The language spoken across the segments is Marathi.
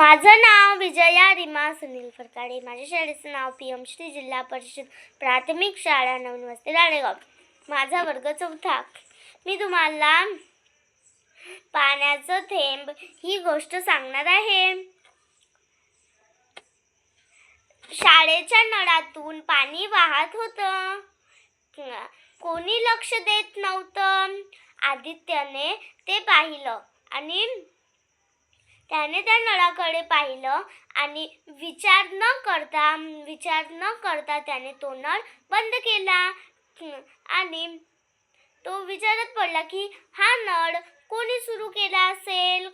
माझं नाव विजया रीमा सुनील फरकाडे. माझ्या शाळेचं नाव PM श्री जिल्हा परिषद प्राथमिक शाळा नवीन वस्ती राळेगाव. माझा वर्ग 4. मी तुम्हाला पाण्याचं थेंब ही गोष्ट सांगणार आहे. शाळेच्या नळातून पाणी वाहत होतं. कोणी लक्ष देत नव्हतं. आदित्यने ते पाहिलं आणि त्याने त्या नळाकडे पाहिलं आणि विचार न करता त्याने तो नळ बंद केला आणि तो विचारत पडला की हा नळ कोणी सुरू केला असेल.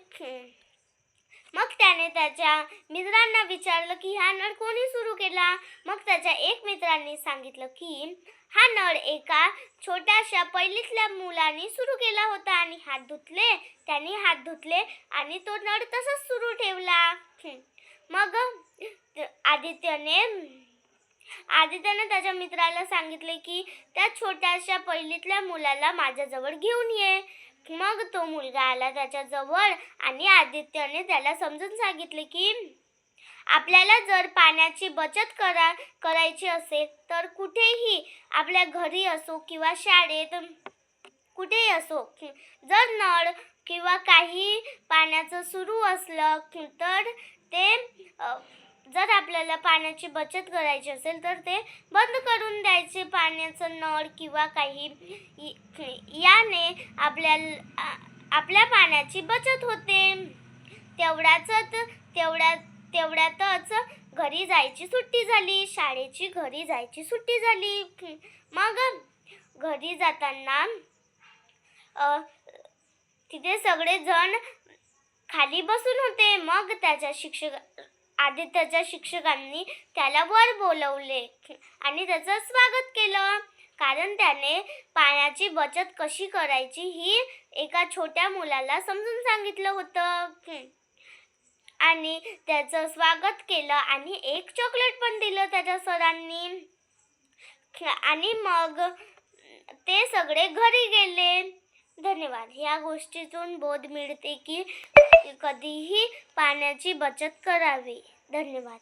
मग त्याने त्याच्या मित्रांना विचारलं की हा नळ कोणी सुरू केला. मग त्याच्या एक मित्रांनी सांगितलं की हा नळ एका छोट्याशा पहिलीतल्या मुलाने सुरू केला होता आणि त्याने हात धुतले आणि तो नळ तसाच सुरू ठेवला. मग आदित्यने त्याच्या मित्राला सांगितले की त्या छोट्याशा पहिलीतल्या मुलाला माझ्याजवळ घेऊन ये. मग तो मुलगा आला त्याच्याजवळ आणि आदित्यने त्याला समजून सांगितले की आपल्याला जर पाण्याची बचत करायची असेल तर कुठेही, आपल्या घरी असो किंवा शाळेत, कुठेही असो, जर नळ किंवा काही पाण्याचं सुरू असलं तर जर आपल्याला पाण्याची बचत करायची असेल तर ते बंद करून द्यायचे पाण्याचं नळ किंवा काही. याने आपल्या पाण्याची बचत होते. तेवढ्यातच घरी जायची सुट्टी झाली. शाळेची घरी जायची सुट्टी झाली. मग घरी जाताना तिथे सगळे जण खाली बसून होते. मग आदित्यच्या शिक्षकांनी त्याला वर बोलवले आणि त्याचं स्वागत केलं, कारण त्याने पाण्याची बचत कशी करायची ही एका छोट्या मुलाला समजून सांगितलं होतं. आणि त्याचं स्वागत केलं आणि एक चॉकलेट पण दिलं त्याच्या सरांनी. आणि मग ते सगळे घरी गेले. धन्यवाद. या गोष्टीतून बोध मिळते की कधीही पाण्याची बचत करावी. धन्यवाद.